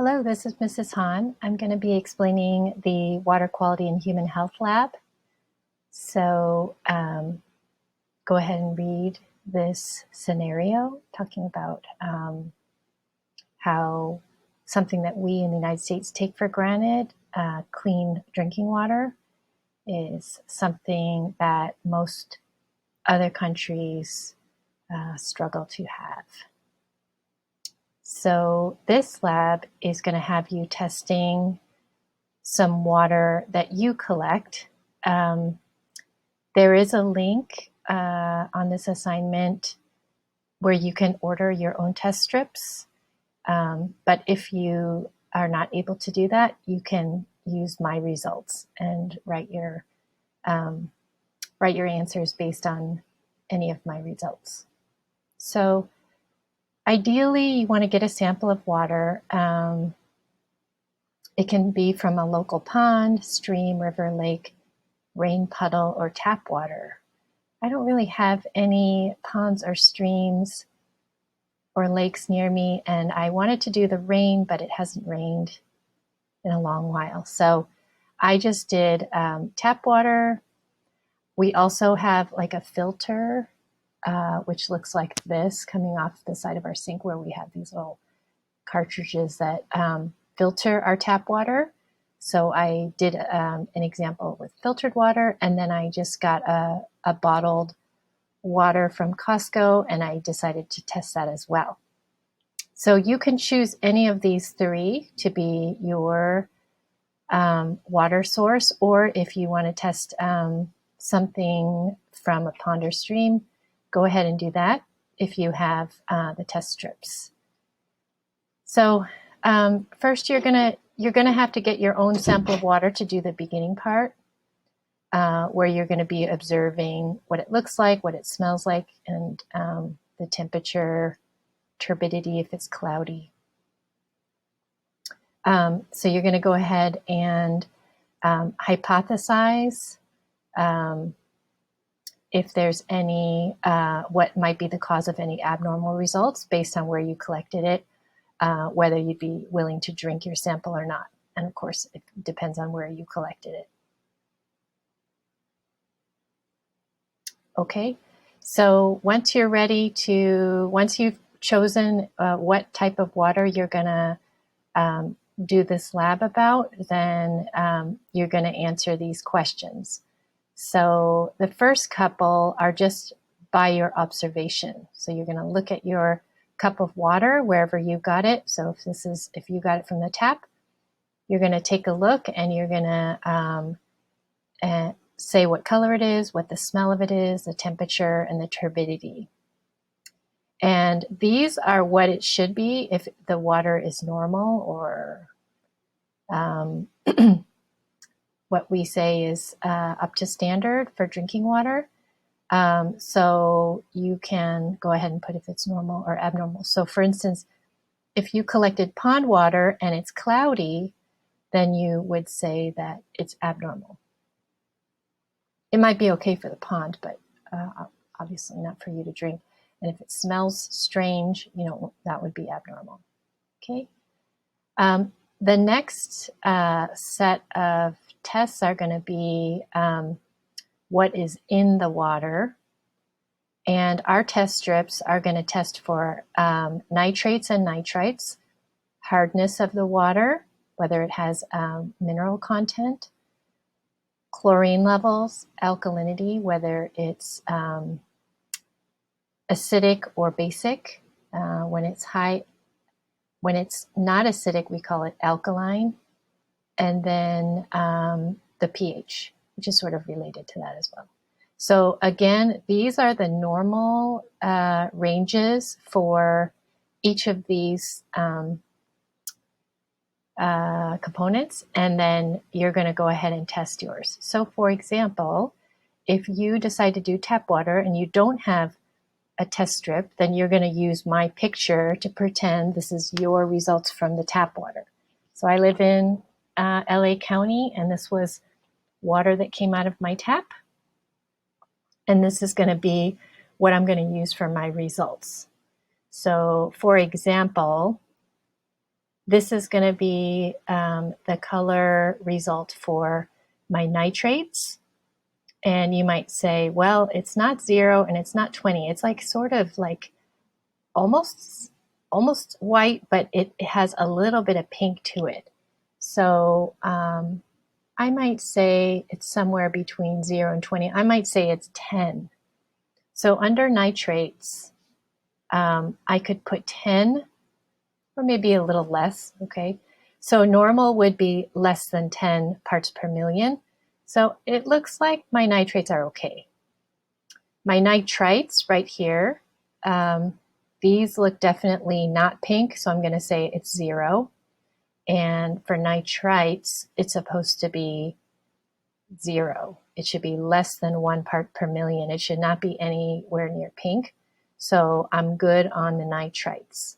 Hello, this is Mrs. Han. I'm going to be explaining the Water Quality and Human Health Lab. So go ahead and read this scenario talking about how something that we in the United States take for granted, clean drinking water, is something that most other countries struggle to have. So this lab is going to have you testing some water that you collect. There is a link on this assignment where you can order your own test strips. But if you are not able to do that, you can use my results and write your answers based on any of my results. So ideally, you want to get a sample of water. It can be from a local pond, stream, river, lake, rain puddle, or tap water. I don't really have any ponds or streams or lakes near me, and I wanted to do the rain, but it hasn't rained in a long while. So I just did tap water. We also have like a filter, which looks like this coming off the side of our sink, where we have these little cartridges that filter our tap water. So I did an example with filtered water, and then I just got a bottled water from Costco, and I decided to test that as well. So you can choose any of these three to be your water source, or if you want to test something from a pond or stream, go ahead and do that if you have the test strips. So first you're gonna have to get your own sample of water to do the beginning part, where you're going to be observing what it looks like, what it smells like, and the temperature, turbidity if it's cloudy. So you're going to go ahead and hypothesize if there's any, what might be the cause of any abnormal results based on where you collected it, whether you'd be willing to drink your sample or not. And of course, it depends on where you collected it. Okay, so once you've chosen what type of water you're gonna do this lab about, then you're gonna answer these questions. So the first couple are just by your observation. So you're gonna look at your cup of water wherever you got it. So if you got it from the tap, you're gonna take a look and you're gonna say what color it is, what the smell of it is, the temperature, and the turbidity. And these are what it should be if the water is normal, or what we say is up to standard for drinking water. So you can go ahead and put if it's normal or abnormal. So for instance, if you collected pond water and it's cloudy, then you would say that it's abnormal. It might be okay for the pond, but obviously not for you to drink. And if it smells strange, that would be abnormal. Okay. The next set of tests are going to be what is in the water. And our test strips are going to test for nitrates and nitrites, hardness of the water, whether it has mineral content, chlorine levels, alkalinity, whether it's acidic or basic. When it's not acidic, we call it alkaline. And then the pH, which is sort of related to that as well. So again, these are the normal ranges for each of these components, and then you're going to go ahead and test yours. So for example, if you decide to do tap water and you don't have a test strip, then you're going to use my picture to pretend this is your results from the tap water. So I live in LA County, and this was water that came out of my tap. And this is going to be what I'm going to use for my results. So for example, This is going to be the color result for my nitrates. And you might say, well, it's not 0 and it's not 20. It's like sort of like almost white, but it has a little bit of pink to it. So I might say it's somewhere between 0 and 20. I might say it's 10. So under nitrates, I could put 10 or maybe a little less, okay? So normal would be less than 10 parts per million. So it looks like my nitrates are okay. My nitrites right here, these look definitely not pink, so I'm going to say it's 0. And for nitrites, it's supposed to be 0. It should be less than 1 part per million. It should not be anywhere near pink. So I'm good on the nitrites.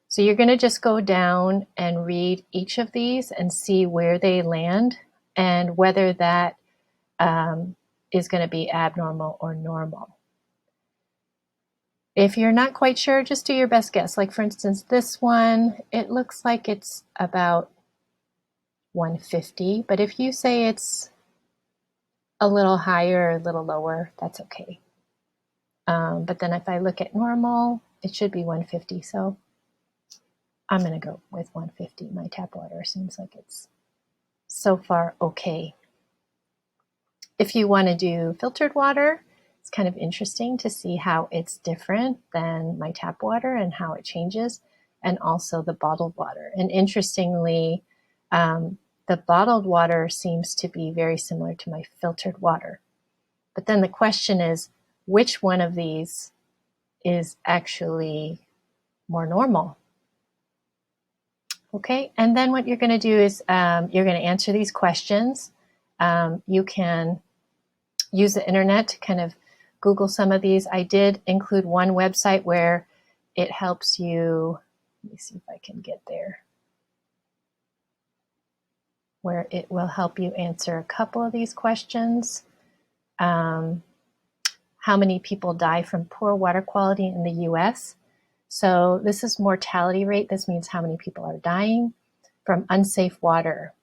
So you're going to just go down and read each of these and see where they land and whether that is going to be abnormal or normal. If you're not quite sure, just do your best guess. Like for instance, this one, it looks like it's about 150, but if you say it's a little higher or a little lower, that's okay. But then if I look at normal, it should be 150. So I'm going to go with 150. My tap water seems like it's so far okay. If you want to do filtered water, it's kind of interesting to see how it's different than my tap water and how it changes, and also the bottled water. And interestingly, the bottled water seems to be very similar to my filtered water. But then the question is, which one of these is actually more normal? Okay, and then what you're going to do is you're going to answer these questions. You can use the internet to kind of Google some of these. I did include one website where it helps you, let me see if I can get there, where it will help you answer a couple of these questions. How many people die from poor water quality in the US? So this is mortality rate. This means how many people are dying from unsafe water.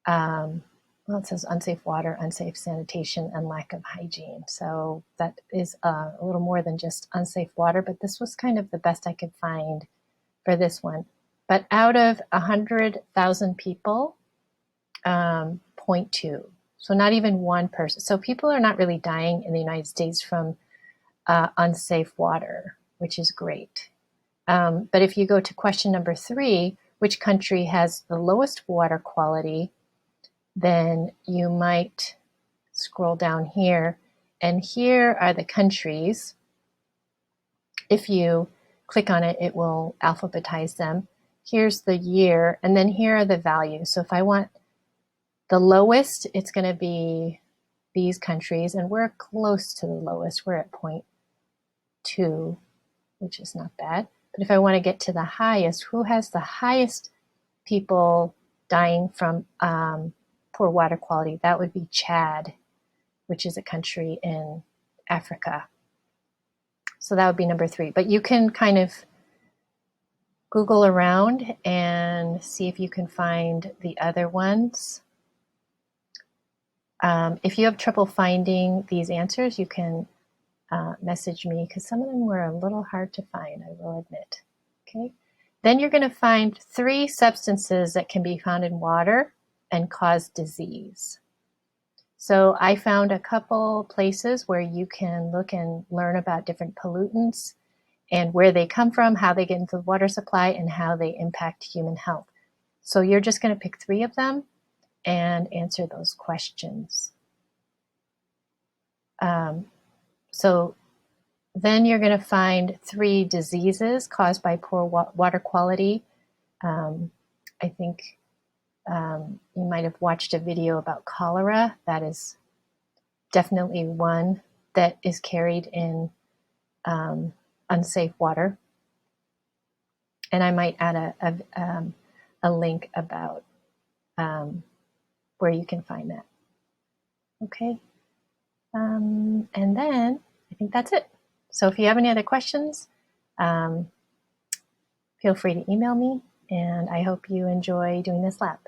Well, it says unsafe water, unsafe sanitation, and lack of hygiene. So that is a little more than just unsafe water, but this was kind of the best I could find for this one. But out of 100,000 people, 0.2. So not even one person. So people are not really dying in the United States from unsafe water, which is great. But if you go to question number 3, which country has the lowest water quality, then you might scroll down here, and here are the countries. If you click on it, it will alphabetize them. Here's the year, and then here are the values. So if I want the lowest, it's going to be these countries, and we're close to the lowest. We're at 0.2, which is not bad. But if I want to get to the highest, who has the highest people dying from poor water quality? That would be Chad, which is a country in Africa. So that would be number 3. But you can kind of Google around and see if you can find the other ones. If you have trouble finding these answers, you can message me, because some of them were a little hard to find, I will admit. Okay. Then you're going to find 3 substances that can be found in water and cause disease. So I found a couple places where you can look and learn about different pollutants and where they come from, how they get into the water supply, and how they impact human health. So you're just going to pick 3 of them and answer those questions. So then you're going to find 3 diseases caused by poor water quality. I think you might have watched a video about cholera. That is definitely one that is carried in unsafe water. And I might add a link about where you can find that. Okay. And then I think that's it. So if you have any other questions, feel feel free to email me, and I hope you enjoy doing this lap.